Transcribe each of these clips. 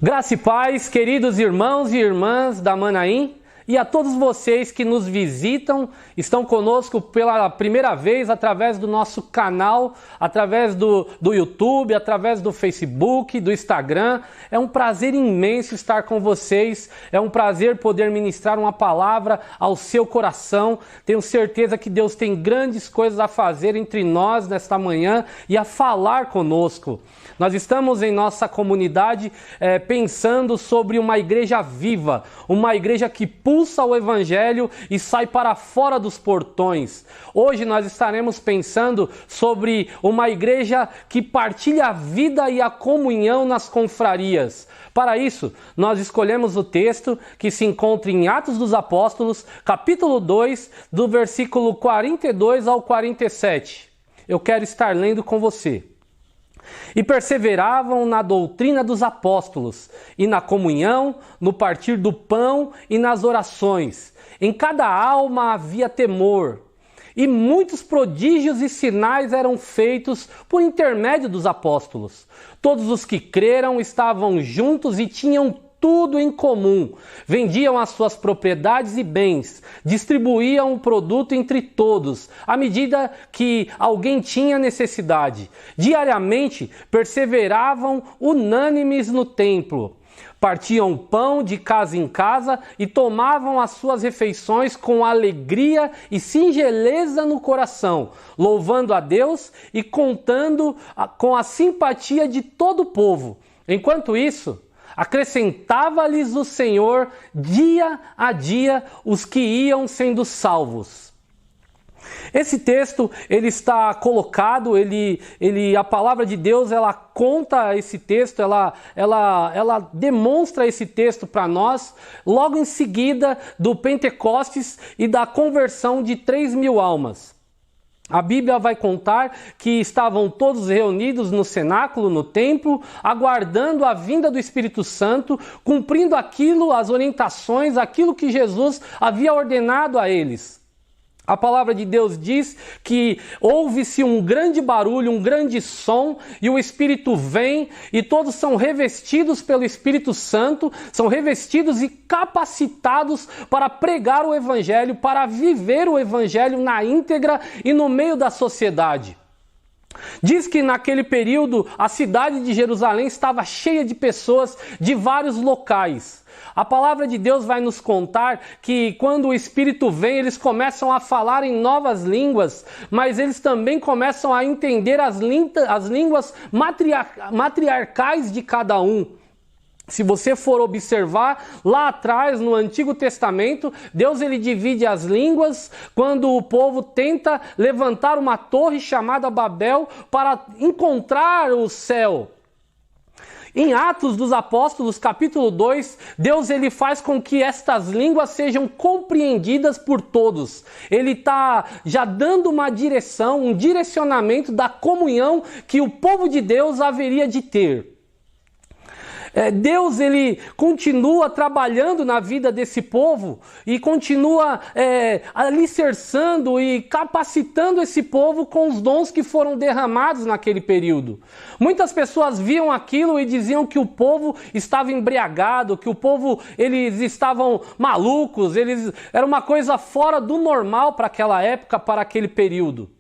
Graça e paz, queridos irmãos e irmãs da Manaim, e a todos vocês que nos visitam, estão conosco pela primeira vez através do nosso canal, através do YouTube, através do Facebook, do Instagram. É um prazer imenso estar com vocês, é um prazer poder ministrar uma palavra ao seu coração. Tenho certeza que Deus tem grandes coisas a fazer entre nós nesta manhã e a falar conosco. Nós estamos em nossa comunidade pensando sobre uma igreja viva, uma igreja que pulsa o Evangelho e sai para fora dos portões. Hoje nós estaremos pensando sobre uma igreja que partilha a vida e a comunhão nas confrarias. Para isso, nós escolhemos o texto que se encontra em Atos dos Apóstolos, capítulo 2, do versículo 42 ao 47. Eu quero estar lendo com você. E perseveravam na doutrina dos apóstolos, e na comunhão, no partir do pão e nas orações. Em cada alma havia temor, e muitos prodígios e sinais eram feitos por intermédio dos apóstolos. Todos os que creram estavam juntos e tinham tudo em comum. Vendiam as suas propriedades e bens, distribuíam o produto entre todos, à medida que alguém tinha necessidade. Diariamente perseveravam unânimes no templo. Partiam pão de casa em casa e tomavam as suas refeições com alegria e singeleza no coração, louvando a Deus e contando com a simpatia de todo o povo. Enquanto isso, acrescentava-lhes o Senhor dia a dia os que iam sendo salvos. Esse texto, ele está colocado, a palavra de Deus, ela conta esse texto, ela demonstra esse texto para nós, logo em seguida do Pentecostes e da conversão de 3.000 almas. A Bíblia vai contar que estavam todos reunidos no cenáculo, no templo, aguardando a vinda do Espírito Santo, cumprindo as orientações, aquilo que Jesus havia ordenado a eles. A palavra de Deus diz que ouve-se um grande barulho, um grande som, e o Espírito vem, e todos são revestidos pelo Espírito Santo, são revestidos e capacitados para pregar o Evangelho, para viver o Evangelho na íntegra e no meio da sociedade. Diz que naquele período a cidade de Jerusalém estava cheia de pessoas de vários locais. A palavra de Deus vai nos contar que quando o Espírito vem, eles começam a falar em novas línguas, mas eles também começam a entender as línguas matriarcais de cada um. Se você for observar, lá atrás, no Antigo Testamento, Deus ele divide as línguas quando o povo tenta levantar uma torre chamada Babel para encontrar o céu. Em Atos dos Apóstolos, capítulo 2, Deus ele faz com que estas línguas sejam compreendidas por todos. Ele está já dando uma direção, um direcionamento da comunhão que o povo de Deus haveria de ter. Deus ele continua trabalhando na vida desse povo e continua alicerçando e capacitando esse povo com os dons que foram derramados naquele período. Muitas pessoas viam aquilo e diziam que o povo estava embriagado, que o povo eles estavam malucos, era uma coisa fora do normal para aquela época, para aquele período.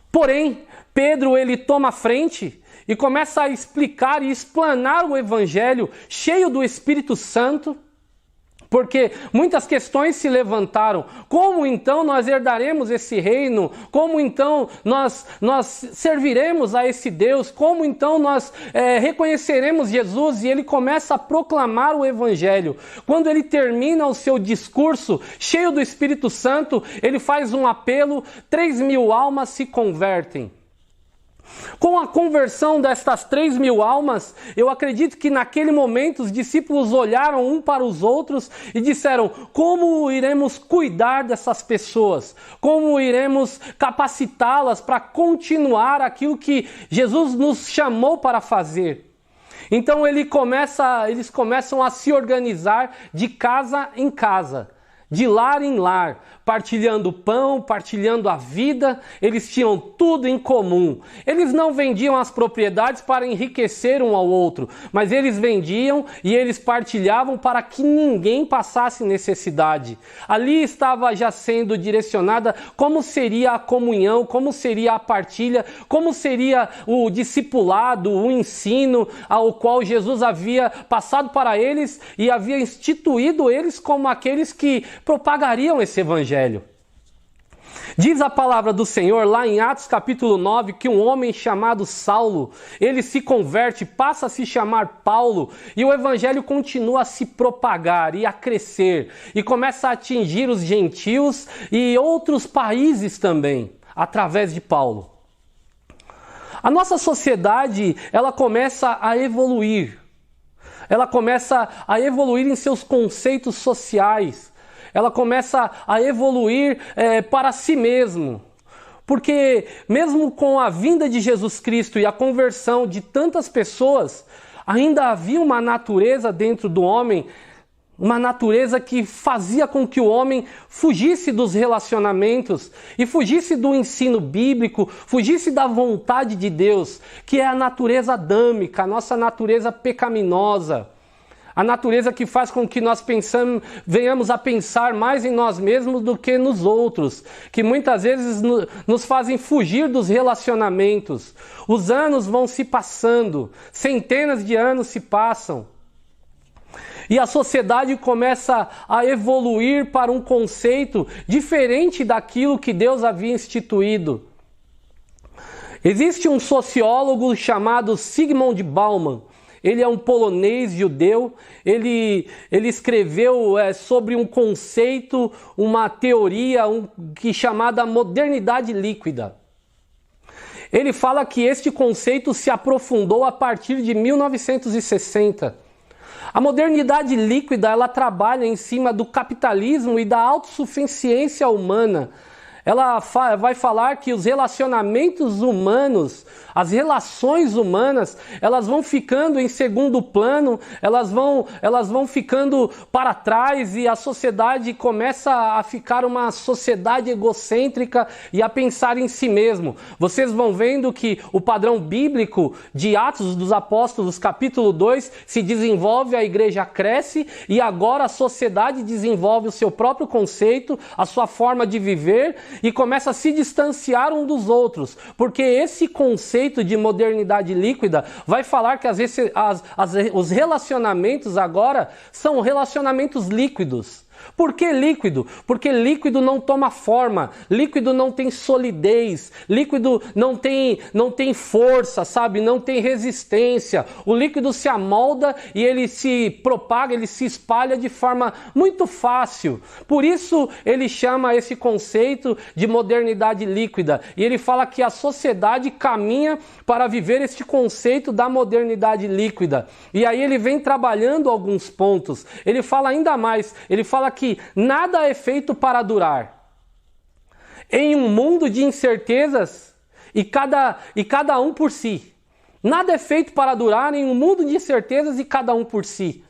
Porém, Pedro ele toma a frente e começa a explicar e explanar o Evangelho cheio do Espírito Santo, porque muitas questões se levantaram. Como então nós herdaremos esse reino? Como então nós serviremos a esse Deus? Como então nós reconheceremos Jesus? E ele começa a proclamar o Evangelho. Quando ele termina o seu discurso cheio do Espírito Santo, ele faz um apelo, 3.000 almas se convertem. Com a conversão destas 3.000 almas, eu acredito que naquele momento os discípulos olharam um para os outros e disseram: como iremos cuidar dessas pessoas? Como iremos capacitá-las para continuar aquilo que Jesus nos chamou para fazer? Então eles começam a se organizar de casa em casa, de lar em lar, partilhando o pão, partilhando a vida, eles tinham tudo em comum. Eles não vendiam as propriedades para enriquecer um ao outro, mas eles vendiam e eles partilhavam para que ninguém passasse necessidade. Ali estava já sendo direcionada como seria a comunhão, como seria a partilha, como seria o discipulado, o ensino ao qual Jesus havia passado para eles e havia instituído eles como aqueles que propagariam esse evangelho. Diz a palavra do Senhor lá em Atos capítulo 9 que um homem chamado Saulo, ele se converte, passa a se chamar Paulo e o evangelho continua a se propagar e a crescer e começa a atingir os gentios e outros países também, através de Paulo. A nossa sociedade, ela começa a evoluir. Ela começa a evoluir em seus conceitos sociais. Ela começa a evoluir para si mesmo. Porque mesmo com a vinda de Jesus Cristo e a conversão de tantas pessoas, ainda havia uma natureza dentro do homem, uma natureza que fazia com que o homem fugisse dos relacionamentos e fugisse do ensino bíblico, fugisse da vontade de Deus, que é a natureza adâmica, a nossa natureza pecaminosa. A natureza que faz com que nós venhamos a pensar mais em nós mesmos do que nos outros, que muitas vezes nos fazem fugir dos relacionamentos. Os anos vão se passando, centenas de anos se passam. E a sociedade começa a evoluir para um conceito diferente daquilo que Deus havia instituído. Existe um sociólogo chamado Zygmunt Bauman. Ele é um polonês judeu. Ele escreveu sobre um conceito, uma teoria chamada modernidade líquida. Ele fala que este conceito se aprofundou a partir de 1960. A modernidade líquida, ela trabalha em cima do capitalismo e da autossuficiência humana. Ela vai falar que os relacionamentos humanos, as relações humanas, elas vão ficando em segundo plano, elas vão ficando para trás e a sociedade começa a ficar uma sociedade egocêntrica e a pensar em si mesmo. Vocês vão vendo que o padrão bíblico de Atos dos Apóstolos, capítulo 2, se desenvolve, a igreja cresce e agora a sociedade desenvolve o seu próprio conceito, a sua forma de viver, e começa a se distanciar um dos outros, porque esse conceito de modernidade líquida vai falar que os relacionamentos agora são relacionamentos líquidos. Por que líquido? Porque líquido não toma forma, líquido não tem solidez, líquido não tem força, sabe? Não tem resistência. O líquido se amolda e ele se propaga, ele se espalha de forma muito fácil. Por isso ele chama esse conceito de modernidade líquida. E ele fala que a sociedade caminha para viver este conceito da modernidade líquida. E aí ele vem trabalhando alguns pontos. Ele fala ainda mais, ele fala que nada é feito para durar. Em um mundo de incertezas e cada um por si. Nada é feito para durar em um mundo de incertezas e cada um por si.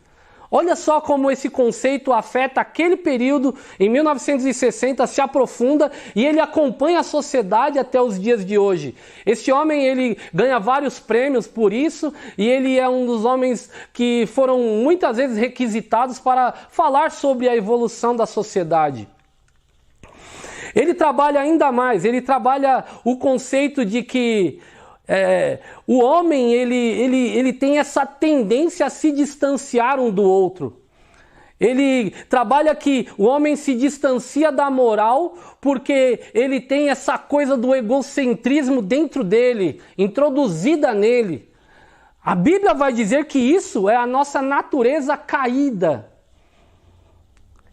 Olha só como esse conceito afeta aquele período, em 1960, se aprofunda e ele acompanha a sociedade até os dias de hoje. Este homem, ele ganha vários prêmios por isso e ele é um dos homens que foram muitas vezes requisitados para falar sobre a evolução da sociedade. Ele trabalha ainda mais, ele trabalha o conceito de que o homem ele tem essa tendência a se distanciar um do outro. Ele trabalha que o homem se distancia da moral porque ele tem essa coisa do egocentrismo dentro dele, introduzida nele. A Bíblia vai dizer que isso é a nossa natureza caída.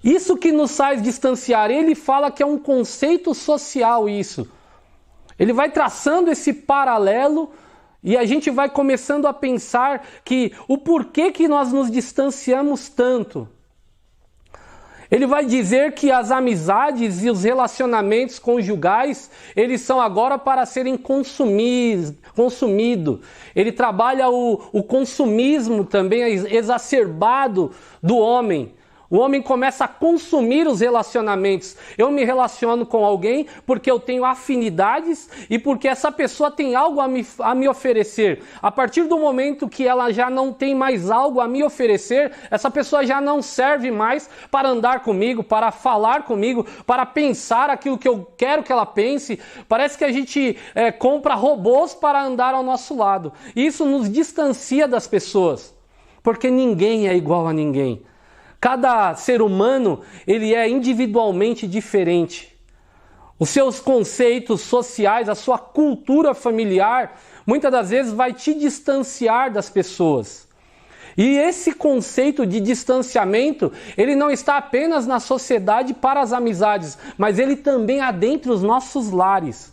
Isso que nos faz distanciar. Ele fala que é um conceito social isso. Ele vai traçando esse paralelo e a gente vai começando a pensar que o porquê que nós nos distanciamos tanto. Ele vai dizer que as amizades e os relacionamentos conjugais, eles são agora para serem consumidos. Ele trabalha o consumismo também exacerbado do homem. O homem começa a consumir os relacionamentos. Eu me relaciono com alguém porque eu tenho afinidades e porque essa pessoa tem algo a me oferecer. A partir do momento que ela já não tem mais algo a me oferecer, essa pessoa já não serve mais para andar comigo, para falar comigo, para pensar aquilo que eu quero que ela pense. Parece que a gente compra robôs para andar ao nosso lado. E isso nos distancia das pessoas, porque ninguém é igual a ninguém. Cada ser humano, ele é individualmente diferente. Os seus conceitos sociais, a sua cultura familiar, muitas das vezes vai te distanciar das pessoas. E esse conceito de distanciamento, ele não está apenas na sociedade para as amizades, mas ele também adentra os nossos lares.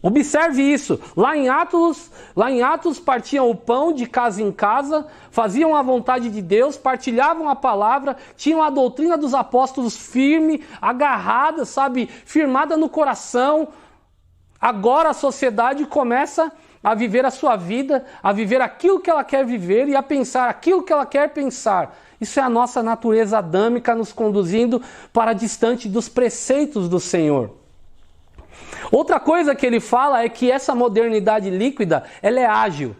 Observe isso, lá em Atos partiam o pão de casa em casa, faziam a vontade de Deus, partilhavam a palavra, tinham a doutrina dos apóstolos firme, agarrada, firmada no coração. Agora a sociedade começa a viver a sua vida, a viver aquilo que ela quer viver e a pensar aquilo que ela quer pensar. Isso é a nossa natureza adâmica nos conduzindo para distante dos preceitos do Senhor. Outra coisa que ele fala é que essa modernidade líquida, ela é ágil.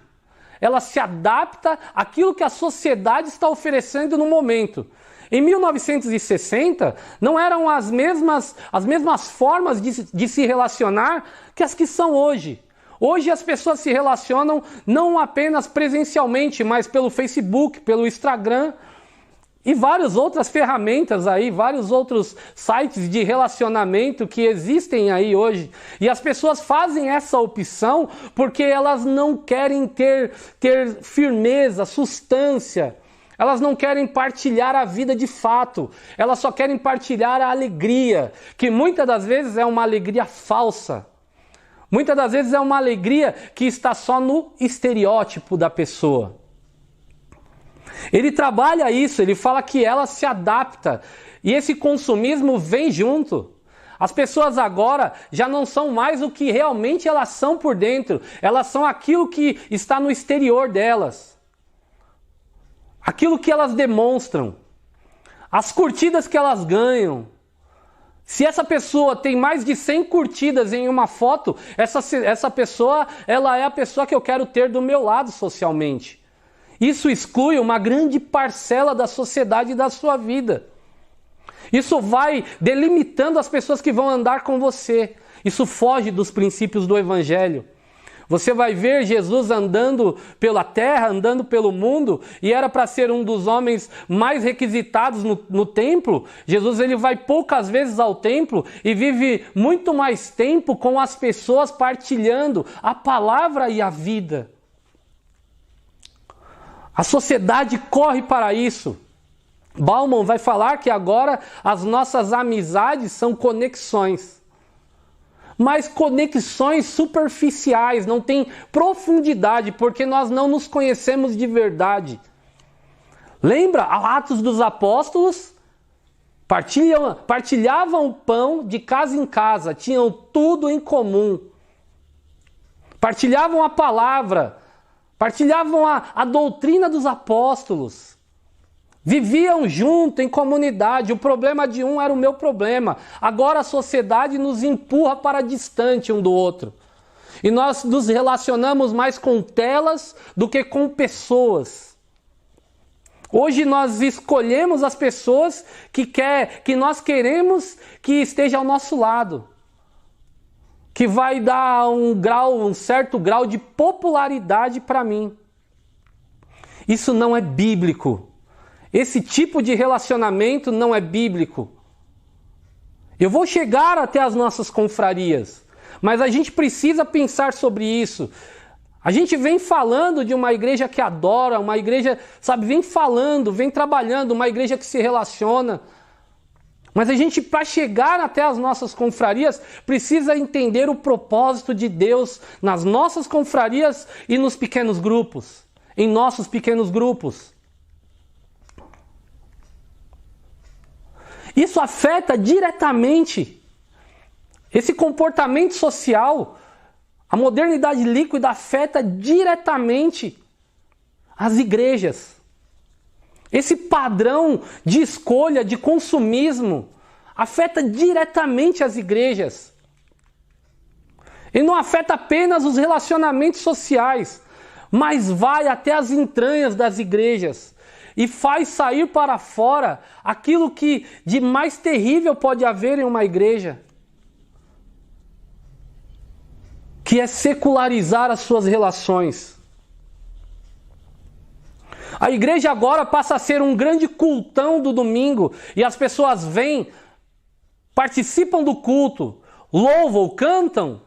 Ela se adapta àquilo que a sociedade está oferecendo no momento. Em 1960, não eram as mesmas formas de se relacionar que as que são hoje. Hoje as pessoas se relacionam não apenas presencialmente, mas pelo Facebook, pelo Instagram, e várias outras ferramentas aí, vários outros sites de relacionamento que existem aí hoje. E as pessoas fazem essa opção porque elas não querem ter firmeza, substância. Elas não querem partilhar a vida de fato. Elas só querem partilhar a alegria, que muitas das vezes é uma alegria falsa. Muitas das vezes é uma alegria que está só no estereótipo da pessoa. Ele trabalha isso, ele fala que ela se adapta e esse consumismo vem junto. As pessoas agora já não são mais o que realmente elas são por dentro, elas são aquilo que está no exterior delas, aquilo que elas demonstram, as curtidas que elas ganham. Se essa pessoa tem mais de 100 curtidas em uma foto, essa pessoa, ela é a pessoa que eu quero ter do meu lado socialmente. Isso exclui uma grande parcela da sociedade e da sua vida. Isso vai delimitando as pessoas que vão andar com você. Isso foge dos princípios do Evangelho. Você vai ver Jesus andando pela terra, andando pelo mundo, e era para ser um dos homens mais requisitados no templo. Jesus ele vai poucas vezes ao templo e vive muito mais tempo com as pessoas partilhando a palavra e a vida. A sociedade corre para isso. Bauman vai falar que agora as nossas amizades são conexões. Mas conexões superficiais, não tem profundidade, porque nós não nos conhecemos de verdade. Lembra? Atos dos Apóstolos? Partilhavam o pão de casa em casa, tinham tudo em comum. Partilhavam a palavra. Partilhavam a doutrina dos apóstolos. Viviam junto, em comunidade. O problema de um era o meu problema. Agora a sociedade nos empurra para distante um do outro. E nós nos relacionamos mais com telas do que com pessoas. Hoje nós escolhemos as pessoas que nós queremos que esteja ao nosso lado. Que vai dar um certo grau de popularidade para mim. Isso não é bíblico. Esse tipo de relacionamento não é bíblico. Eu vou chegar até as nossas confrarias, mas a gente precisa pensar sobre isso. A gente vem falando de uma igreja que adora, uma igreja, vem falando, vem trabalhando, uma igreja que se relaciona. Mas a gente, para chegar até as nossas confrarias, precisa entender o propósito de Deus nas nossas confrarias e nos pequenos grupos, em nossos pequenos grupos. Isso afeta diretamente esse comportamento social. A modernidade líquida afeta diretamente as igrejas. Esse padrão de escolha, de consumismo, afeta diretamente as igrejas. Ele não afeta apenas os relacionamentos sociais, mas vai até as entranhas das igrejas e faz sair para fora aquilo que de mais terrível pode haver em uma igreja, que é secularizar as suas relações. A igreja agora passa a ser um grande cultão do domingo e as pessoas vêm, participam do culto, louvam, cantam,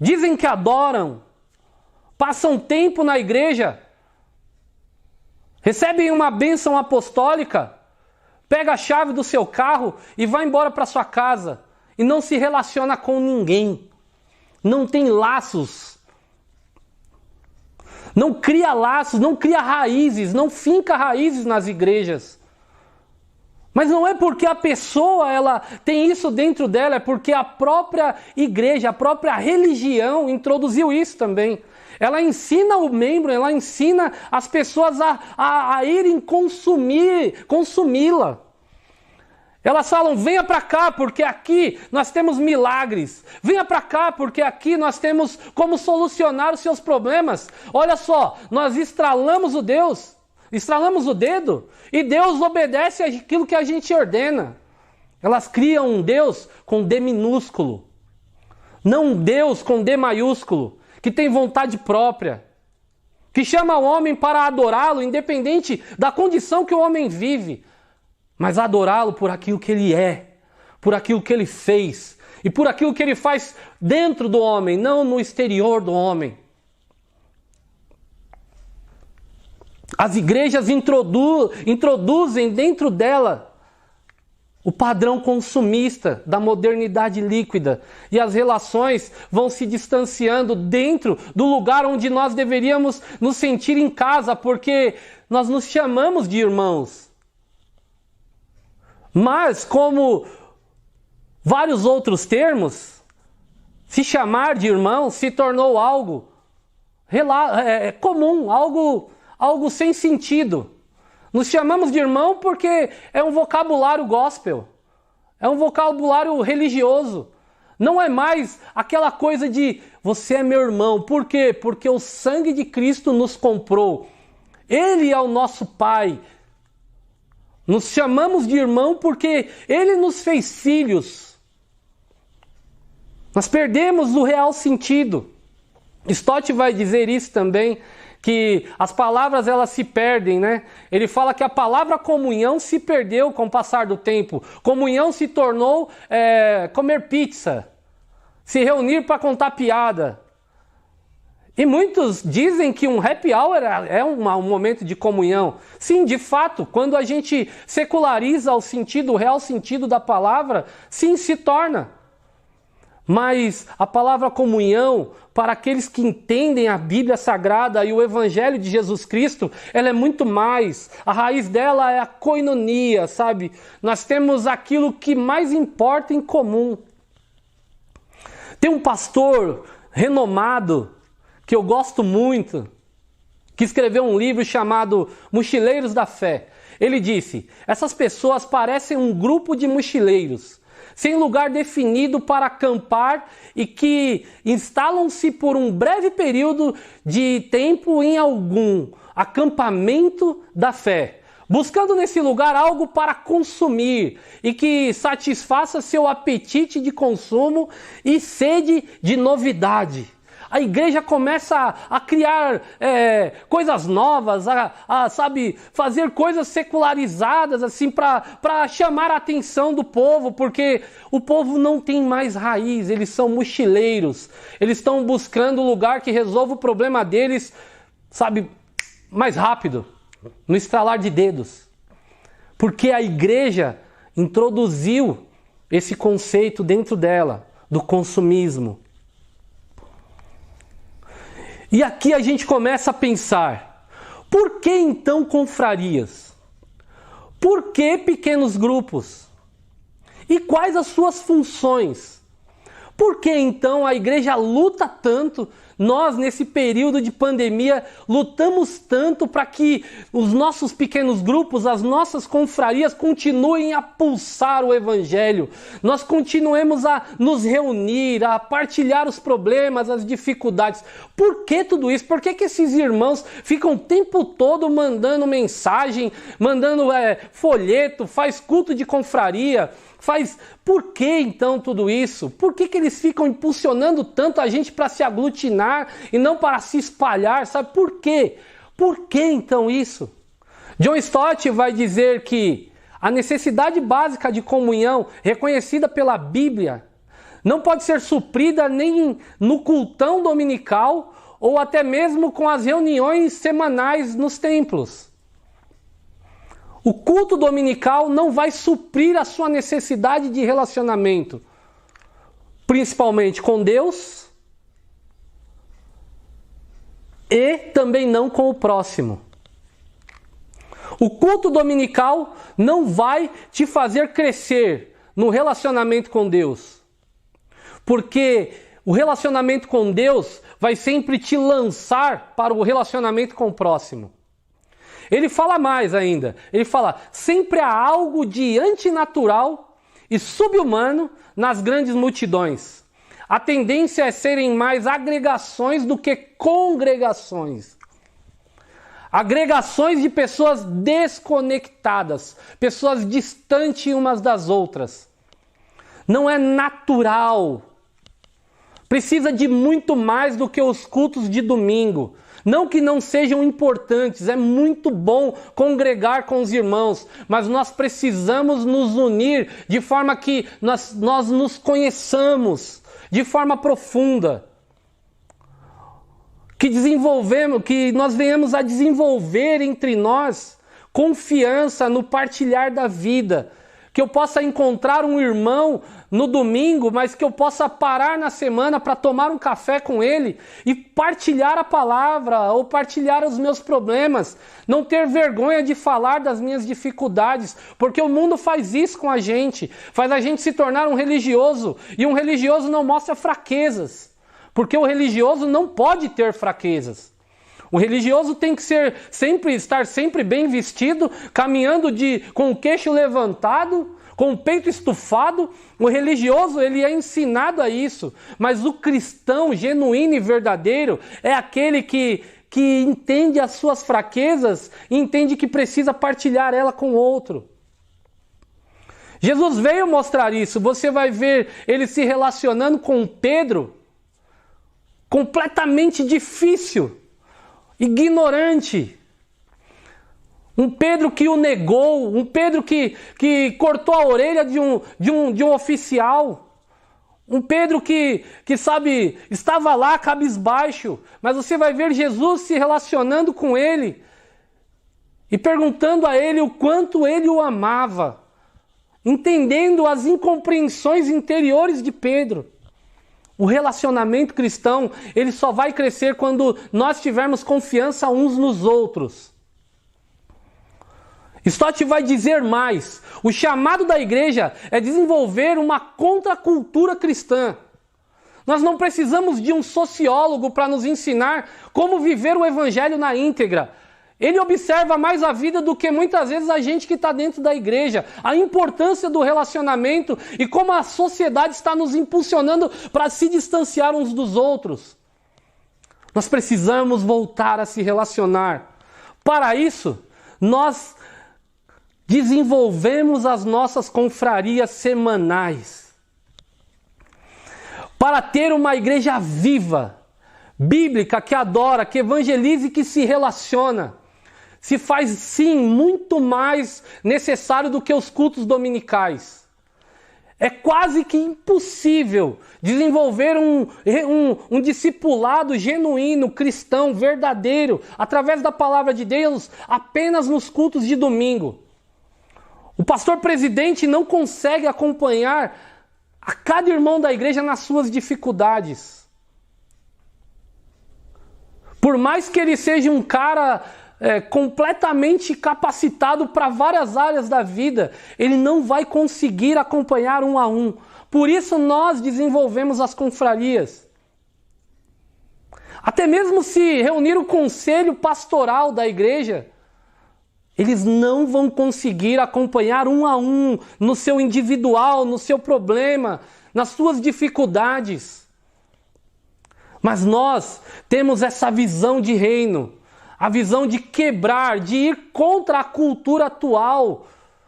dizem que adoram, passam tempo na igreja, recebem uma bênção apostólica, pega a chave do seu carro e vai embora para sua casa e não se relaciona com ninguém, não tem laços, não cria laços, não cria raízes, não finca raízes nas igrejas. Mas não é porque a pessoa ela tem isso dentro dela, é porque a própria igreja, a própria religião introduziu isso também. Ela ensina o membro, ela ensina as pessoas a irem consumi-la. Elas falam, venha para cá porque aqui nós temos milagres. Venha para cá porque aqui nós temos como solucionar os seus problemas. Olha só, nós estralamos o dedo e Deus obedece aquilo que a gente ordena. Elas criam um Deus com D minúsculo, não um Deus com D maiúsculo, que tem vontade própria, que chama o homem para adorá-lo, independente da condição que o homem vive, mas adorá-lo por aquilo que ele é, por aquilo que ele fez e por aquilo que ele faz dentro do homem, não no exterior do homem. As igrejas introduzem dentro dela o padrão consumista da modernidade líquida e as relações vão se distanciando dentro do lugar onde nós deveríamos nos sentir em casa, porque nós nos chamamos de irmãos. Mas, como vários outros termos, se chamar de irmão se tornou algo comum, algo sem sentido. Nos chamamos de irmão porque é um vocabulário gospel, é um vocabulário religioso. Não é mais aquela coisa de você é meu irmão. Por quê? Porque o sangue de Cristo nos comprou. Ele é o nosso Pai. Nos chamamos de irmão porque Ele nos fez filhos. Nós perdemos o real sentido. Stott vai dizer isso também, que as palavras elas se perdem, né? Ele fala que a palavra comunhão se perdeu com o passar do tempo. Comunhão se tornou comer pizza, se reunir para contar piada. E muitos dizem que um happy hour é um momento de comunhão. Sim, de fato, quando a gente seculariza o real sentido da palavra, sim, se torna. Mas a palavra comunhão, para aqueles que entendem a Bíblia Sagrada e o Evangelho de Jesus Cristo, ela é muito mais. A raiz dela é a koinonia, sabe? Nós temos aquilo que mais importa em comum. Tem um pastor renomado, que eu gosto muito, que escreveu um livro chamado Mochileiros da Fé. Ele disse, essas pessoas parecem um grupo de mochileiros, sem lugar definido para acampar e que instalam-se por um breve período de tempo em algum acampamento da fé, buscando nesse lugar algo para consumir e que satisfaça seu apetite de consumo e sede de novidade. A igreja começa a criar coisas novas, sabe, fazer coisas secularizadas assim para chamar a atenção do povo, porque o povo não tem mais raiz, eles são mochileiros, eles estão buscando um lugar que resolva o problema deles, sabe, mais rápido, no estralar de dedos. Porque a igreja introduziu esse conceito dentro dela, do consumismo. E aqui a gente começa a pensar, por que então confrarias? Por que pequenos grupos? E quais as suas funções? Por que então a igreja luta tanto nós, nesse período de pandemia, lutamos tanto para que os nossos pequenos grupos, as nossas confrarias continuem a pulsar o Evangelho. Nós continuemos a nos reunir, a partilhar os problemas, as dificuldades. Por que tudo isso? Por que esses irmãos ficam o tempo todo mandando mensagem, mandando folheto, faz culto de confraria? Por que então tudo isso? Por que eles ficam impulsionando tanto a gente para se aglutinar e não para se espalhar? Sabe por quê? Por que então isso? John Stott vai dizer que a necessidade básica de comunhão reconhecida pela Bíblia não pode ser suprida nem no cultão dominical ou até mesmo com as reuniões semanais nos templos. O culto dominical não vai suprir a sua necessidade de relacionamento, principalmente com Deus e também não com o próximo. O culto dominical não vai te fazer crescer no relacionamento com Deus, porque o relacionamento com Deus vai sempre te lançar para o relacionamento com o próximo. Ele fala mais ainda, ele fala, sempre há algo de antinatural e subhumano nas grandes multidões. A tendência é serem mais agregações do que congregações. Agregações de pessoas desconectadas, pessoas distantes umas das outras. Não é natural. Precisa de muito mais do que os cultos de domingo. Não que não sejam importantes, é muito bom congregar com os irmãos, mas nós precisamos nos unir de forma que nós nos conheçamos de forma profunda. Que nós venhamos a desenvolver entre nós confiança no partilhar da vida. Que eu possa encontrar um irmão no domingo, mas que eu possa parar na semana para tomar um café com ele e partilhar a palavra ou partilhar os meus problemas. Não ter vergonha de falar das minhas dificuldades, porque o mundo faz isso com a gente. Faz a gente se tornar um religioso, e um religioso não mostra fraquezas, porque o religioso não pode ter fraquezas. O religioso tem que estar sempre bem vestido, caminhando com o queixo levantado, com o peito estufado. O religioso, ele é ensinado a isso. Mas o cristão genuíno e verdadeiro é aquele que entende as suas fraquezas e entende que precisa partilhar ela com o outro. Jesus veio mostrar isso. Você vai ver ele se relacionando com Pedro, completamente difícil, ignorante, um Pedro que o negou, um Pedro que cortou a orelha de um oficial, um Pedro que sabe, estava lá cabisbaixo, mas você vai ver Jesus se relacionando com ele e perguntando a ele o quanto ele o amava, entendendo as incompreensões interiores de Pedro. O relacionamento cristão, ele só vai crescer quando nós tivermos confiança uns nos outros. Stott vai dizer mais. O chamado da igreja é desenvolver uma contracultura cristã. Nós não precisamos de um sociólogo para nos ensinar como viver o evangelho na íntegra. Ele observa mais a vida do que muitas vezes a gente que está dentro da igreja. A importância do relacionamento e como a sociedade está nos impulsionando para se distanciar uns dos outros. Nós precisamos voltar a se relacionar. Para isso, nós desenvolvemos as nossas confrarias semanais. Para ter uma igreja viva, bíblica, que adora, que evangeliza e que se relaciona. Se faz, sim, muito mais necessário do que os cultos dominicais. É quase que impossível desenvolver um discipulado genuíno, cristão, verdadeiro, através da palavra de Deus, apenas nos cultos de domingo. O pastor presidente não consegue acompanhar a cada irmão da igreja nas suas dificuldades. Por mais que ele seja um cara completamente capacitado para várias áreas da vida, ele não vai conseguir acompanhar um a um. Por isso nós desenvolvemos as confrarias. Até mesmo se reunir o conselho pastoral da igreja, eles não vão conseguir acompanhar um a um, no seu individual, no seu problema, nas suas dificuldades. Mas nós temos essa visão de reino, a visão de quebrar, de ir contra a cultura atual,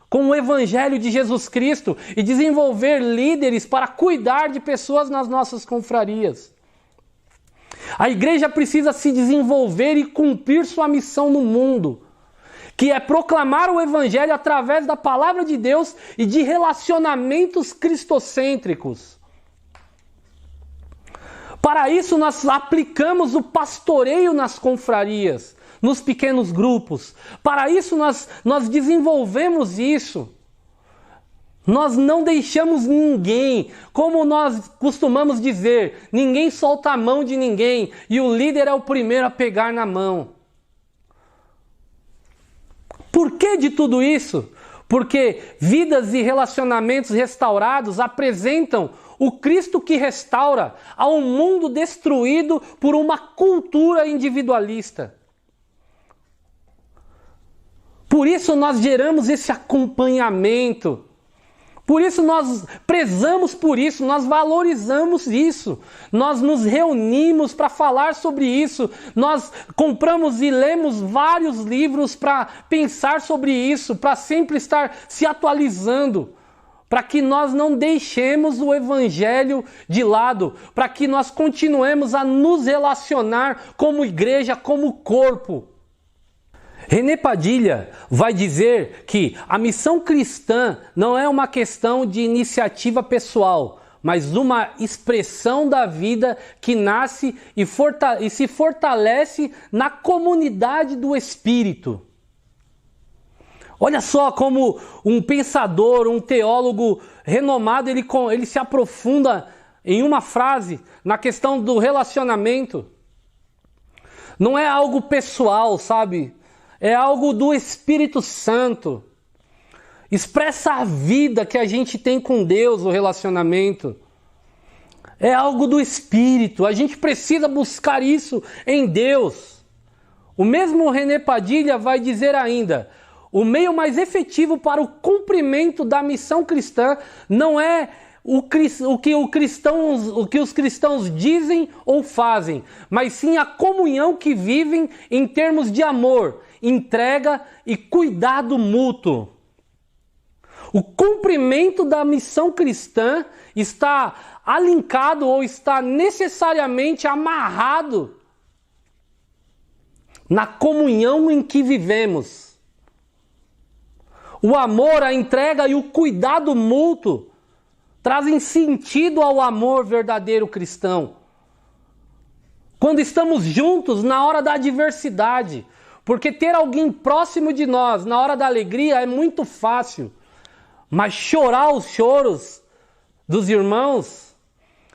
com o Evangelho de Jesus Cristo e desenvolver líderes para cuidar de pessoas nas nossas confrarias. A igreja precisa se desenvolver e cumprir sua missão no mundo, que é proclamar o Evangelho através da palavra de Deus e de relacionamentos cristocêntricos. Para isso nós aplicamos o pastoreio nas confrarias, nos pequenos grupos. Para isso nós desenvolvemos isso. Nós não deixamos ninguém, como nós costumamos dizer, ninguém solta a mão de ninguém e o líder é o primeiro a pegar na mão. Por que de tudo isso? Porque vidas e relacionamentos restaurados apresentam o Cristo que restaura a um mundo destruído por uma cultura individualista. Por isso nós geramos esse acompanhamento. Por isso nós prezamos por isso, nós valorizamos isso. Nós nos reunimos para falar sobre isso. Nós compramos e lemos vários livros para pensar sobre isso, para sempre estar se atualizando, para que nós não deixemos o Evangelho de lado, para que nós continuemos a nos relacionar como igreja, como corpo. René Padilha vai dizer que a missão cristã não é uma questão de iniciativa pessoal, mas uma expressão da vida que nasce e se fortalece na comunidade do Espírito. Olha só como um pensador, um teólogo renomado, ele se aprofunda em uma frase na questão do relacionamento. Não é algo pessoal, sabe? É algo do Espírito Santo. Expressa a vida que a gente tem com Deus, o relacionamento. É algo do Espírito. A gente precisa buscar isso em Deus. O mesmo René Padilha vai dizer ainda: o meio mais efetivo para o cumprimento da missão cristã não é o que os cristãos dizem ou fazem, mas sim a comunhão que vivem em termos de amor, entrega e cuidado mútuo. O cumprimento da missão cristã está alincado ou está necessariamente amarrado na comunhão em que vivemos. O amor, a entrega e o cuidado mútuo trazem sentido ao amor verdadeiro cristão. Quando estamos juntos na hora da adversidade, porque ter alguém próximo de nós na hora da alegria é muito fácil, mas chorar os choros dos irmãos,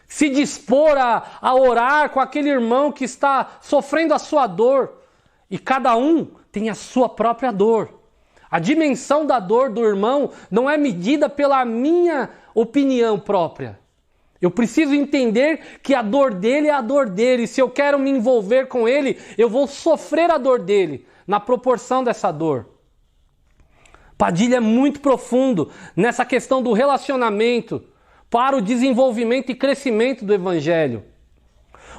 se dispor a orar com aquele irmão que está sofrendo a sua dor, e cada um tem a sua própria dor. A dimensão da dor do irmão não é medida pela minha opinião própria. Eu preciso entender que a dor dele é a dor dele. Se eu quero me envolver com ele, eu vou sofrer a dor dele, na proporção dessa dor. Padilha é muito profundo nessa questão do relacionamento para o desenvolvimento e crescimento do Evangelho.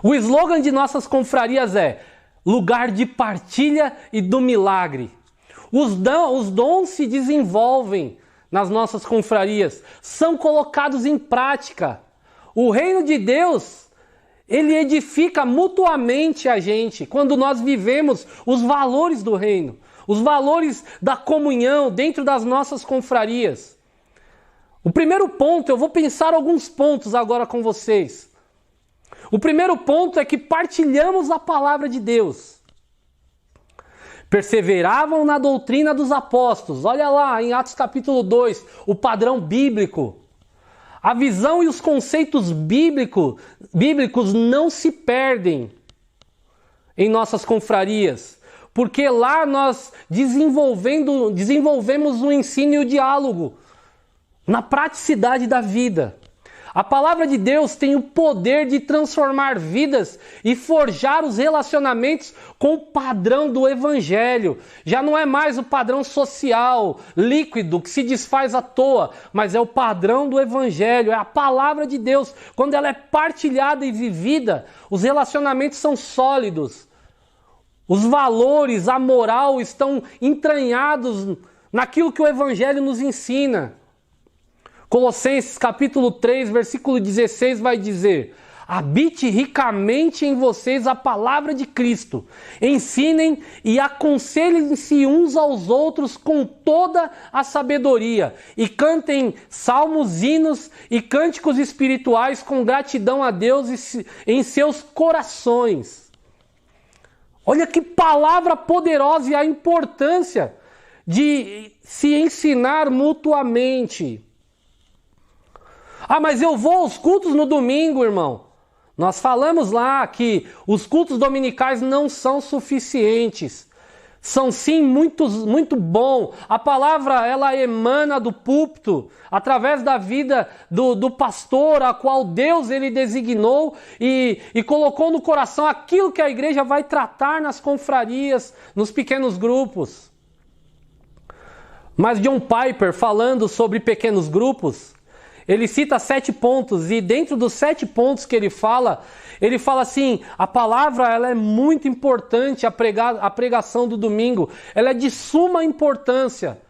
O slogan de nossas confrarias é: lugar de partilha e do milagre. Os dons se desenvolvem nas nossas confrarias, são colocados em prática. O reino de Deus, ele edifica mutuamente a gente quando nós vivemos os valores do reino, os valores da comunhão dentro das nossas confrarias. O primeiro ponto, eu vou pensar alguns pontos agora com vocês. O primeiro ponto é que partilhamos a palavra de Deus. Perseveravam na doutrina dos apóstolos. Olha lá em Atos capítulo 2, o padrão bíblico. A visão e os conceitos bíblicos não se perdem em nossas confrarias, porque lá nós desenvolvemos o ensino e o diálogo na praticidade da vida. A palavra de Deus tem o poder de transformar vidas e forjar os relacionamentos com o padrão do Evangelho. Já não é mais o padrão social, líquido, que se desfaz à toa, mas é o padrão do Evangelho, é a palavra de Deus. Quando ela é partilhada e vivida, os relacionamentos são sólidos. Os valores, a moral estão entranhados naquilo que o Evangelho nos ensina. Colossenses capítulo 3, versículo 16 vai dizer: habite ricamente em vocês a palavra de Cristo. Ensinem e aconselhem-se uns aos outros com toda a sabedoria. E cantem salmos, hinos e cânticos espirituais com gratidão a Deus em seus corações. Olha que palavra poderosa e a importância de se ensinar mutuamente. Ah, mas eu vou aos cultos no domingo, irmão. Nós falamos lá que os cultos dominicais não são suficientes. São sim muito bom. A palavra, ela emana do púlpito, através da vida do pastor, a qual Deus ele designou e colocou no coração aquilo que a igreja vai tratar nas confrarias, nos pequenos grupos. Mas John Piper, falando sobre pequenos grupos, ele cita 7 pontos, e dentro dos 7 pontos que ele fala assim: a palavra ela é muito importante, a pregação do domingo, ela é de suma importância,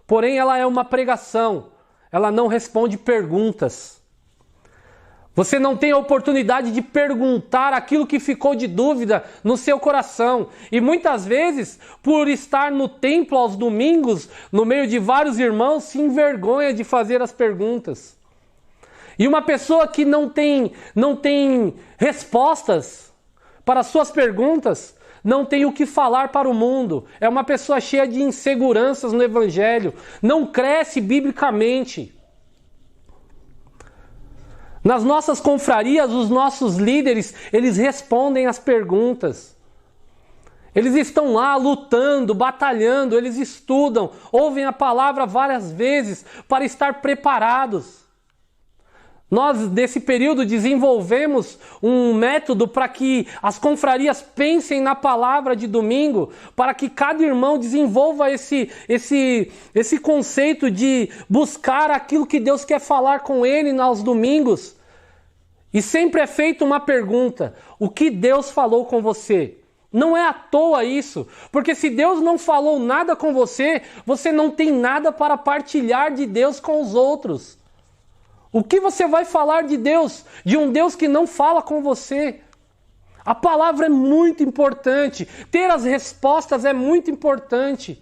porém ela é uma pregação, ela não responde perguntas. Você não tem a oportunidade de perguntar aquilo que ficou de dúvida no seu coração. E muitas vezes, por estar no templo aos domingos, no meio de vários irmãos, se envergonha de fazer as perguntas. E uma pessoa que não tem respostas para as suas perguntas, não tem o que falar para o mundo. É uma pessoa cheia de inseguranças no Evangelho, não cresce biblicamente. Nas nossas confrarias, os nossos líderes, eles respondem às perguntas. Eles estão lá lutando, batalhando, eles estudam, ouvem a palavra várias vezes para estar preparados. Nós, nesse período, desenvolvemos um método para que as confrarias pensem na palavra de domingo, para que cada irmão desenvolva esse conceito de buscar aquilo que Deus quer falar com ele aos domingos. E sempre é feita uma pergunta: o que Deus falou com você? Não é à toa isso, porque se Deus não falou nada com você, você não tem nada para partilhar de Deus com os outros. O que você vai falar de Deus? De um Deus que não fala com você? A palavra é muito importante. Ter as respostas é muito importante.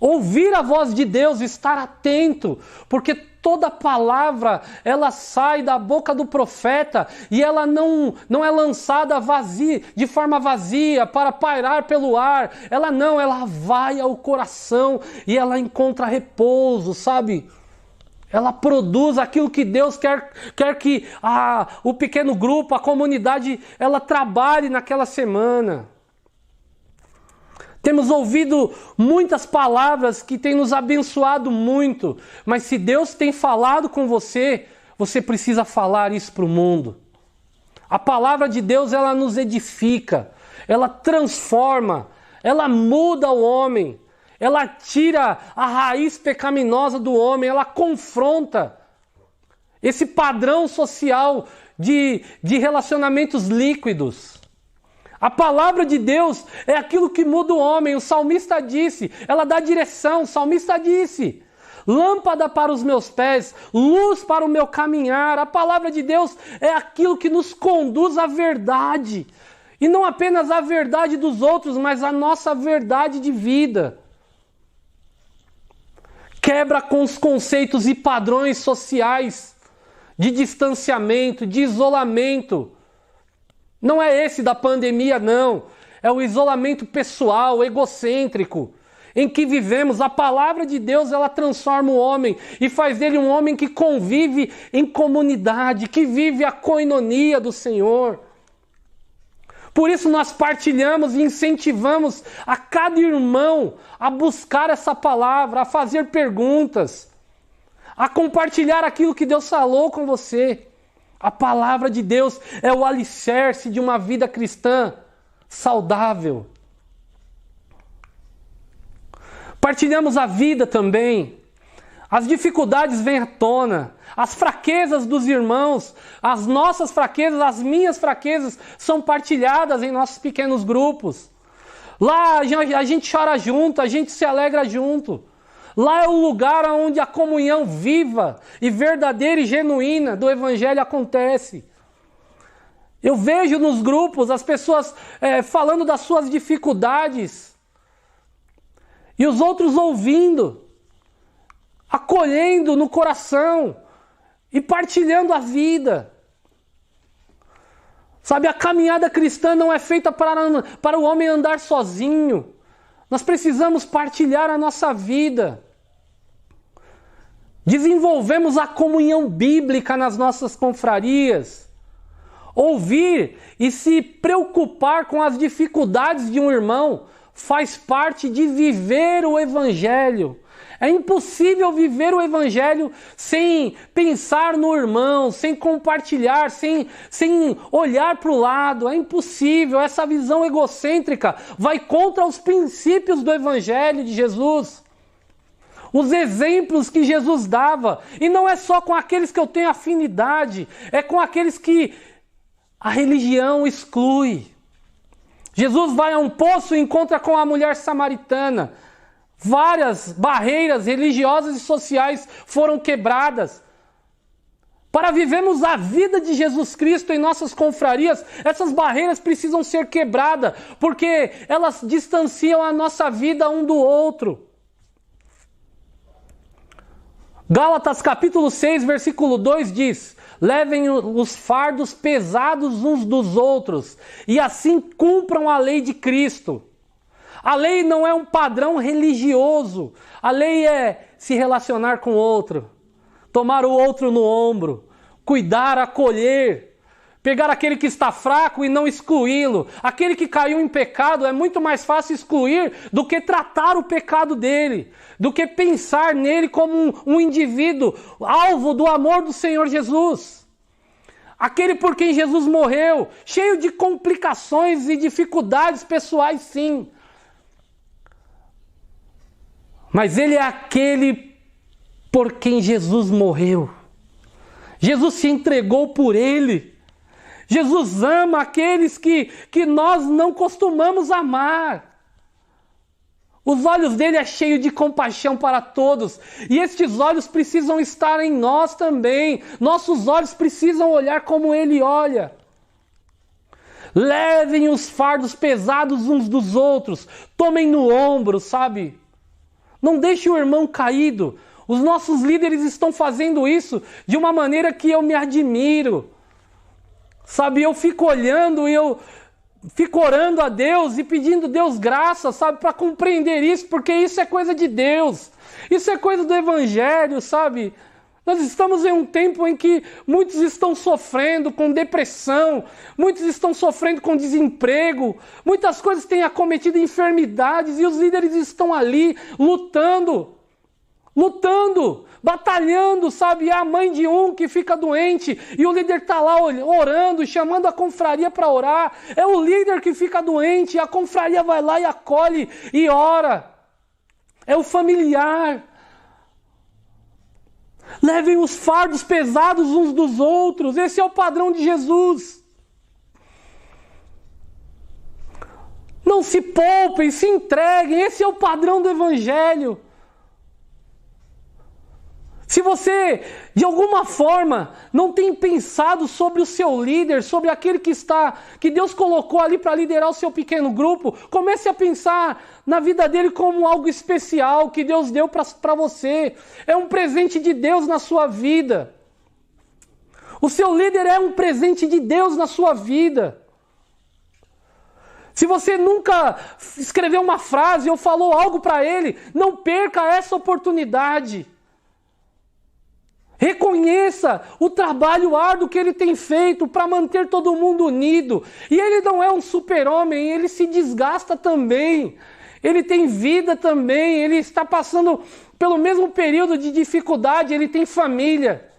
Ouvir a voz de Deus, estar atento, porque toda palavra, ela sai da boca do profeta e ela não é lançada vazia, de forma vazia, para pairar pelo ar. Ela vai ao coração e ela encontra repouso, sabe? Ela produz aquilo que Deus quer que o pequeno grupo, a comunidade, ela trabalhe naquela semana. Temos ouvido muitas palavras que têm nos abençoado muito, mas se Deus tem falado com você, você precisa falar isso para o mundo. A palavra de Deus, ela nos edifica, ela transforma, ela muda o homem. Ela tira a raiz pecaminosa do homem, ela confronta esse padrão social de relacionamentos líquidos. A palavra de Deus é aquilo que muda o homem. O salmista disse, ela dá direção. O salmista disse: lâmpada para os meus pés, luz para o meu caminhar. A palavra de Deus é aquilo que nos conduz à verdade. E não apenas à verdade dos outros, mas à nossa verdade de vida. Quebra com os conceitos e padrões sociais de distanciamento, de isolamento. Não é esse da pandemia, não. É o isolamento pessoal, egocêntrico, em que vivemos. A palavra de Deus, ela transforma o homem e faz dele um homem que convive em comunidade, que vive a koinonia do Senhor. Por isso nós partilhamos e incentivamos a cada irmão a buscar essa palavra, a fazer perguntas, a compartilhar aquilo que Deus falou com você. A palavra de Deus é o alicerce de uma vida cristã saudável. Partilhamos a vida também. As dificuldades vêm à tona. As fraquezas dos irmãos, as nossas fraquezas, as minhas fraquezas são partilhadas em nossos pequenos grupos. Lá a gente chora junto, a gente se alegra junto. Lá é o lugar onde a comunhão viva e verdadeira e genuína do Evangelho acontece. Eu vejo nos grupos as pessoas falando das suas dificuldades e os outros ouvindo, acolhendo no coração e partilhando a vida. Sabe, a caminhada cristã não é feita para o homem andar sozinho. Nós precisamos partilhar a nossa vida. Desenvolvemos a comunhão bíblica nas nossas confrarias. Ouvir e se preocupar com as dificuldades de um irmão faz parte de viver o Evangelho. É impossível viver o Evangelho sem pensar no irmão, sem compartilhar, sem olhar para o lado. É impossível. Essa visão egocêntrica vai contra os princípios do Evangelho de Jesus. Os exemplos que Jesus dava. E não é só com aqueles que eu tenho afinidade, é com aqueles que a religião exclui. Jesus vai a um poço e encontra com a mulher samaritana. Várias barreiras religiosas e sociais foram quebradas. Para vivermos a vida de Jesus Cristo em nossas confrarias, essas barreiras precisam ser quebradas, porque elas distanciam a nossa vida um do outro. Gálatas capítulo 6, versículo 2 diz: levem os fardos pesados uns dos outros, e assim cumpram a lei de Cristo. A lei não é um padrão religioso. A lei é se relacionar com o outro, tomar o outro no ombro, cuidar, acolher, pegar aquele que está fraco e não excluí-lo. Aquele que caiu em pecado é muito mais fácil excluir do que tratar o pecado dele, do que pensar nele como um indivíduo alvo do amor do Senhor Jesus. Aquele por quem Jesus morreu, cheio de complicações e dificuldades pessoais, sim. Mas ele é aquele por quem Jesus morreu. Jesus se entregou por ele. Jesus ama aqueles que nós não costumamos amar. Os olhos dele é cheio de compaixão para todos. E estes olhos precisam estar em nós também. Nossos olhos precisam olhar como ele olha. Levem os fardos pesados uns dos outros. Tomem no ombro, sabe? Não deixe o irmão caído. Os nossos líderes estão fazendo isso de uma maneira que eu me admiro. Sabe, eu fico olhando e eu fico orando a Deus e pedindo a Deus graça, sabe, para compreender isso, porque isso é coisa de Deus. Isso é coisa do Evangelho, sabe? Nós estamos em um tempo em que muitos estão sofrendo com depressão, muitos estão sofrendo com desemprego, muitas coisas têm acometido enfermidades e os líderes estão ali lutando, batalhando, sabe? É a mãe de um que fica doente e o líder está lá orando, chamando a confraria para orar. É o líder que fica doente e a confraria vai lá e acolhe e ora. É o familiar. Levem os fardos pesados uns dos outros. Esse é o padrão de Jesus. Não se poupem, se entreguem. Esse é o padrão do Evangelho. Se você, de alguma forma, não tem pensado sobre o seu líder, sobre aquele que Deus colocou ali para liderar o seu pequeno grupo, comece a pensar na vida dele como algo especial que Deus deu para você. É um presente de Deus na sua vida. O seu líder é um presente de Deus na sua vida. Se você nunca escreveu uma frase ou falou algo para ele, não perca essa oportunidade. Reconheça o trabalho árduo que ele tem feito para manter todo mundo unido. E ele não é um super-homem, ele se desgasta também. ele tem vida também, ele está passando pelo mesmo período de dificuldade, ele tem família.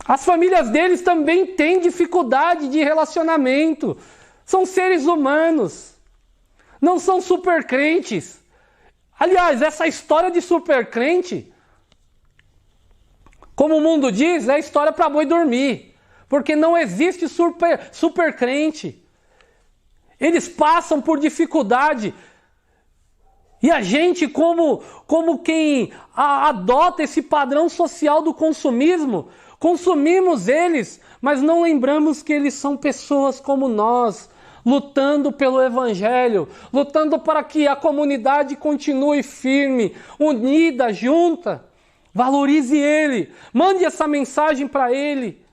As famílias deles também têm dificuldade de relacionamento. São seres humanos. Não são super crentes. Aliás, essa história de super crente, como o mundo diz, é história para boi dormir. Porque não existe super crente. Eles passam por dificuldade. E a gente, como quem adota esse padrão social do consumismo, consumimos eles, mas não lembramos que eles são pessoas como nós, lutando pelo Evangelho, lutando para que a comunidade continue firme, unida, junta. Valorize ele, mande essa mensagem para ele.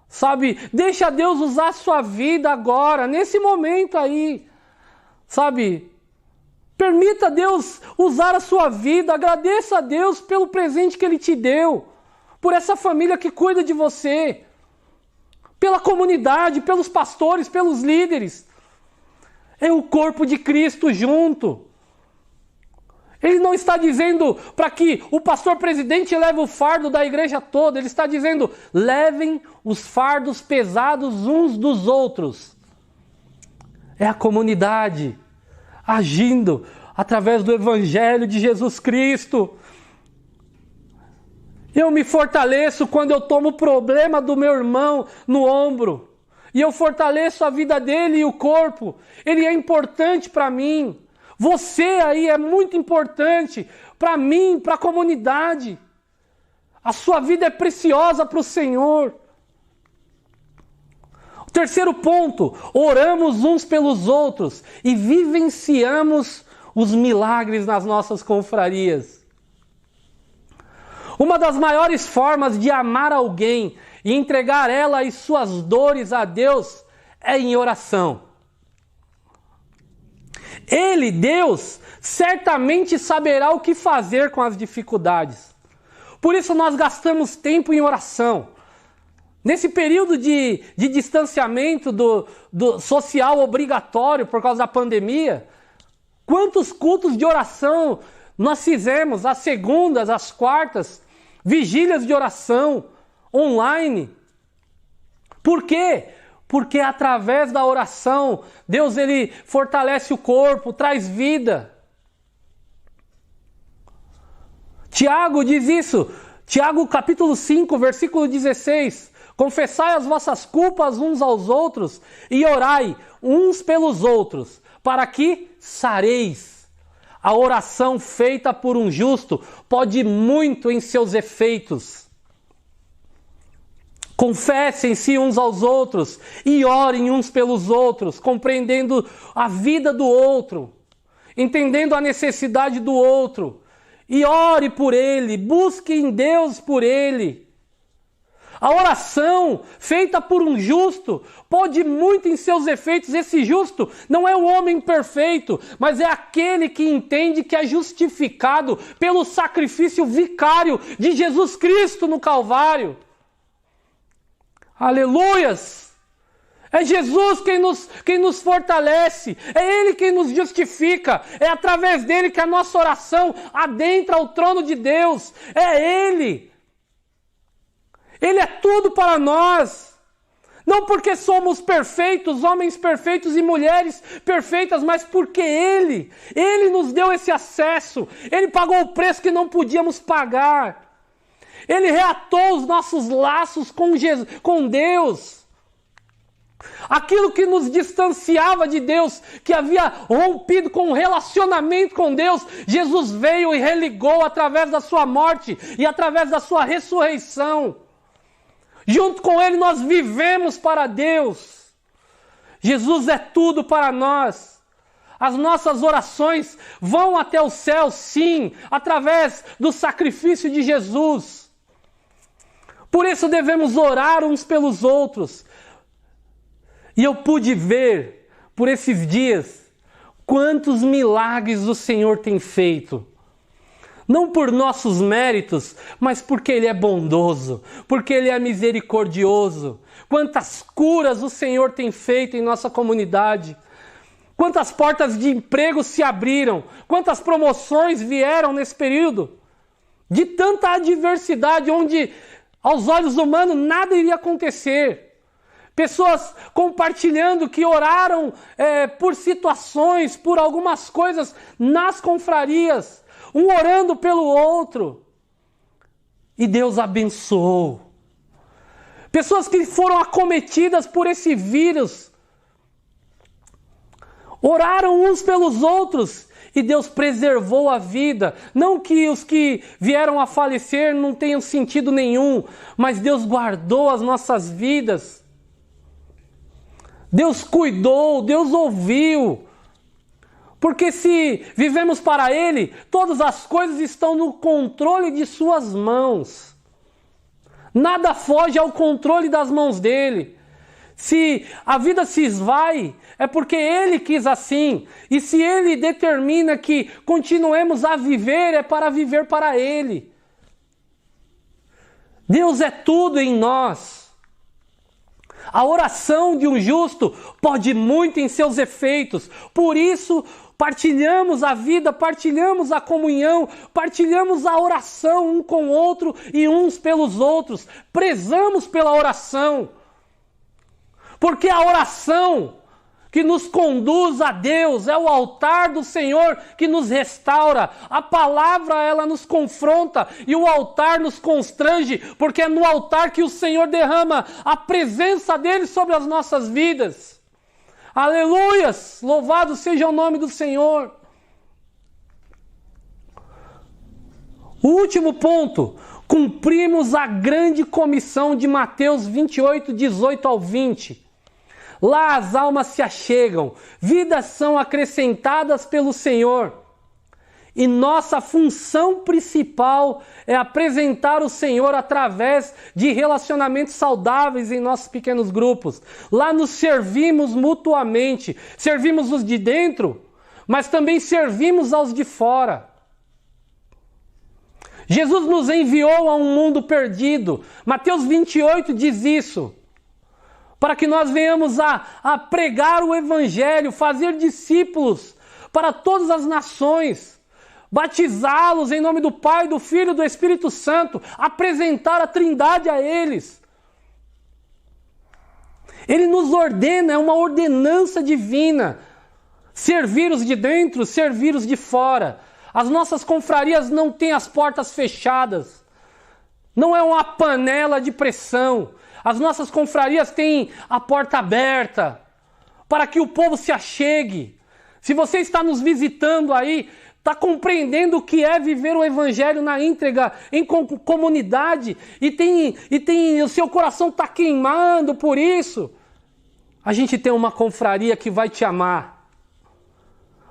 Sabe, deixa Deus usar a sua vida agora, nesse momento aí. Sabe, permita Deus usar a sua vida, agradeça a Deus pelo presente que Ele te deu, por essa família que cuida de você, pela comunidade, pelos pastores, pelos líderes. É o corpo de Cristo junto. Ele não está dizendo para que o pastor presidente leve o fardo da igreja toda. Ele está dizendo, levem os fardos pesados uns dos outros. É a comunidade agindo através do Evangelho de Jesus Cristo. Eu me fortaleço quando eu tomo o problema do meu irmão no ombro. E eu fortaleço a vida dele e o corpo. Ele é importante para mim. Você aí é muito importante para mim, para a comunidade. A sua vida é preciosa para o Senhor. O terceiro ponto, oramos uns pelos outros e vivenciamos os milagres nas nossas confrarias. Uma das maiores formas de amar alguém e entregar ela e suas dores a Deus é em oração. Ele, Deus, certamente saberá o que fazer com as dificuldades. Por isso nós gastamos tempo em oração. Nesse período de distanciamento do social obrigatório por causa da pandemia, quantos cultos de oração nós fizemos, às segundas, às quartas, vigílias de oração online. Por quê? Porque através da oração, Deus ele fortalece o corpo, traz vida. Tiago diz isso, Tiago capítulo 5, versículo 16. Confessai as vossas culpas uns aos outros e orai uns pelos outros, para que sareis. A oração feita por um justo pode muito em seus efeitos. Confessem-se uns aos outros e orem uns pelos outros, compreendendo a vida do outro, entendendo a necessidade do outro. E ore por ele, busque em Deus por ele. A oração feita por um justo pode muito em seus efeitos. Esse justo não é o homem perfeito, mas é aquele que entende que é justificado pelo sacrifício vicário de Jesus Cristo no Calvário. Aleluias! É Jesus quem nos fortalece, é Ele quem nos justifica, é através dele que a nossa oração adentra o trono de Deus, é Ele. Ele é tudo para nós, não porque somos perfeitos, homens perfeitos e mulheres perfeitas, mas porque Ele nos deu esse acesso, Ele pagou o preço que não podíamos pagar. Ele reatou os nossos laços com Deus. Aquilo que nos distanciava de Deus, que havia rompido com o relacionamento com Deus, Jesus veio e religou através da sua morte e através da sua ressurreição. Junto com Ele nós vivemos para Deus. Jesus é tudo para nós. As nossas orações vão até o céu, sim, através do sacrifício de Jesus. Por isso devemos orar uns pelos outros. E eu pude ver, por esses dias, quantos milagres o Senhor tem feito. Não por nossos méritos, mas porque Ele é bondoso, porque Ele é misericordioso. Quantas curas o Senhor tem feito em nossa comunidade. Quantas portas de emprego se abriram? Quantas promoções vieram nesse período? De tanta adversidade, onde aos olhos humanos nada iria acontecer. Pessoas compartilhando que oraram por situações, por algumas coisas nas confrarias, um orando pelo outro. E Deus abençoou. Pessoas que foram acometidas por esse vírus, oraram uns pelos outros e Deus preservou a vida. Não que os que vieram a falecer não tenham sentido nenhum, mas Deus guardou as nossas vidas. Deus cuidou, Deus ouviu. Porque se vivemos para Ele, todas as coisas estão no controle de suas mãos. Nada foge ao controle das mãos dele. Se a vida se esvai, é porque Ele quis assim. E se Ele determina que continuemos a viver, é para viver para Ele. Deus é tudo em nós. A oração de um justo pode muito em seus efeitos. Por isso, partilhamos a vida, partilhamos a comunhão, partilhamos a oração um com o outro e uns pelos outros. Prezamos pela oração. Porque a oração que nos conduz a Deus é o altar do Senhor que nos restaura. A palavra, ela nos confronta e o altar nos constrange, porque é no altar que o Senhor derrama a presença dele sobre as nossas vidas. Aleluias! Louvado seja o nome do Senhor. O último ponto. Cumprimos a grande comissão de Mateus 28, 18 ao 20. Lá as almas se achegam, vidas são acrescentadas pelo Senhor. E nossa função principal é apresentar o Senhor através de relacionamentos saudáveis em nossos pequenos grupos. Lá nos servimos mutuamente, servimos os de dentro, mas também servimos aos de fora. Jesus nos enviou a um mundo perdido. Mateus 28 diz isso. Para que nós venhamos a pregar o Evangelho, fazer discípulos para todas as nações, batizá-los em nome do Pai, do Filho e do Espírito Santo, apresentar a Trindade a eles. Ele nos ordena, é uma ordenança divina, servir os de dentro, servir os de fora. As nossas confrarias não têm as portas fechadas, não é uma panela de pressão. As nossas confrarias têm a porta aberta para que o povo se achegue. Se você está nos visitando aí, está compreendendo o que é viver o Evangelho na íntegra, em comunidade, e o seu coração está queimando por isso, a gente tem uma confraria que vai te amar.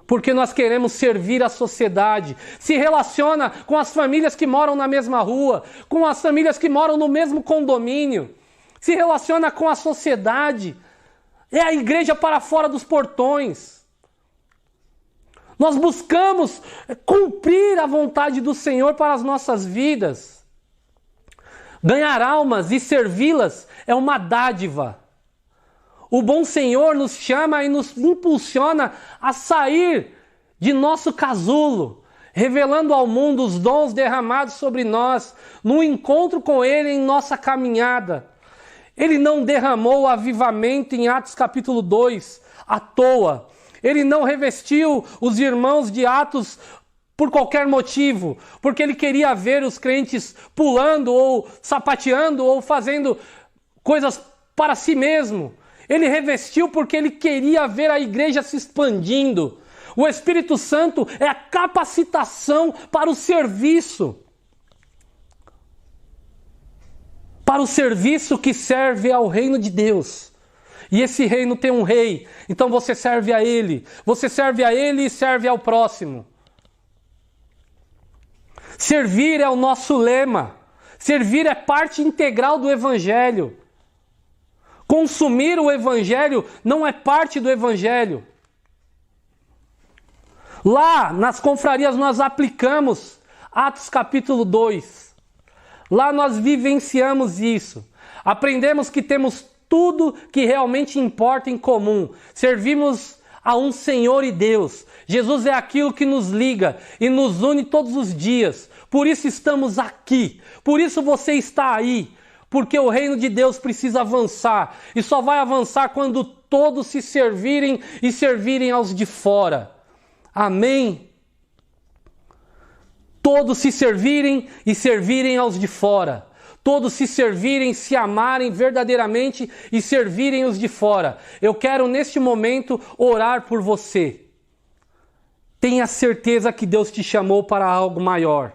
Porque nós queremos servir a sociedade. Se relaciona com as famílias que moram na mesma rua, com as famílias que moram no mesmo condomínio. Se relaciona com a sociedade. É a igreja para fora dos portões. Nós buscamos cumprir a vontade do Senhor para as nossas vidas. Ganhar almas e servi-las é uma dádiva. O bom Senhor nos chama e nos impulsiona a sair de nosso casulo, revelando ao mundo os dons derramados sobre nós, no encontro com Ele em nossa caminhada. Ele não derramou o avivamento em Atos capítulo 2 à toa. Ele não revestiu os irmãos de Atos por qualquer motivo, porque ele queria ver os crentes pulando ou sapateando ou fazendo coisas para si mesmo. Ele revestiu porque ele queria ver a igreja se expandindo. O Espírito Santo é a capacitação para o serviço. Para o serviço que serve ao reino de Deus. E esse reino tem um rei, então você serve a ele. Você serve a ele e serve ao próximo. Servir é o nosso lema. Servir é parte integral do Evangelho. Consumir o Evangelho não é parte do Evangelho. Lá nas confrarias nós aplicamos Atos capítulo 2. Lá nós vivenciamos isso. Aprendemos que temos tudo que realmente importa em comum. Servimos Há um Senhor e Deus. Jesus é aquilo que nos liga e nos une todos os dias. Por isso estamos aqui. Por isso você está aí. Porque o reino de Deus precisa avançar. E só vai avançar quando todos se servirem e servirem aos de fora. Amém? Todos se servirem e servirem aos de fora. Todos se servirem, se amarem verdadeiramente e servirem os de fora. Eu quero neste momento orar por você. Tenha certeza que Deus te chamou para algo maior.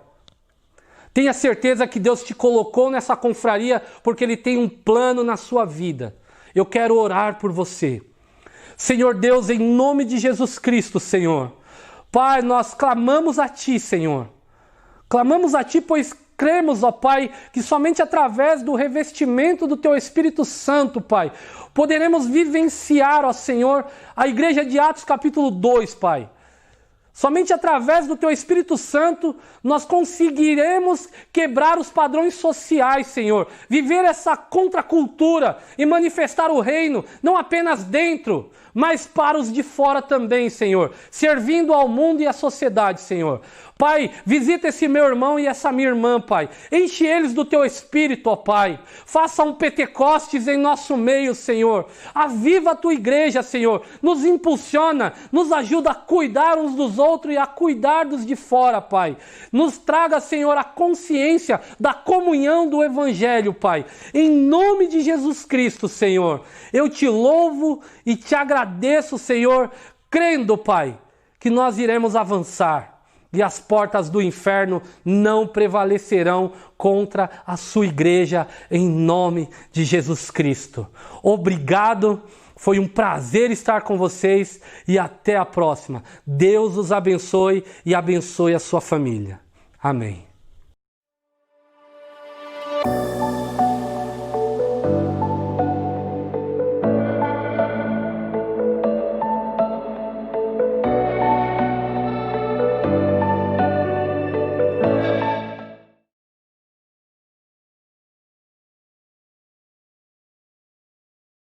Tenha certeza que Deus te colocou nessa confraria porque Ele tem um plano na sua vida. Eu quero orar por você. Senhor Deus, em nome de Jesus Cristo, Senhor. Pai, nós clamamos a Ti, Senhor. Clamamos a Ti, pois cremos, ó Pai, que somente através do revestimento do Teu Espírito Santo, Pai, poderemos vivenciar, ó Senhor, a igreja de Atos capítulo 2, Pai. Somente através do Teu Espírito Santo nós conseguiremos quebrar os padrões sociais, Senhor. Viver essa contracultura e manifestar o reino, não apenas dentro, mas para os de fora também, Senhor. Servindo ao mundo e à sociedade, Senhor. Pai, visita esse meu irmão e essa minha irmã, Pai. Enche eles do Teu Espírito, ó Pai. Faça um Pentecostes em nosso meio, Senhor. Aviva a Tua igreja, Senhor. Nos impulsiona, nos ajuda a cuidar uns dos outros e a cuidar dos de fora, Pai. Nos traga, Senhor, a consciência da comunhão do Evangelho, Pai. Em nome de Jesus Cristo, Senhor. Eu Te louvo e Te agradeço, Senhor, crendo, Pai, que nós iremos avançar. E as portas do inferno não prevalecerão contra a sua igreja, em nome de Jesus Cristo. Obrigado, foi um prazer estar com vocês e até a próxima. Deus os abençoe e abençoe a sua família. Amém.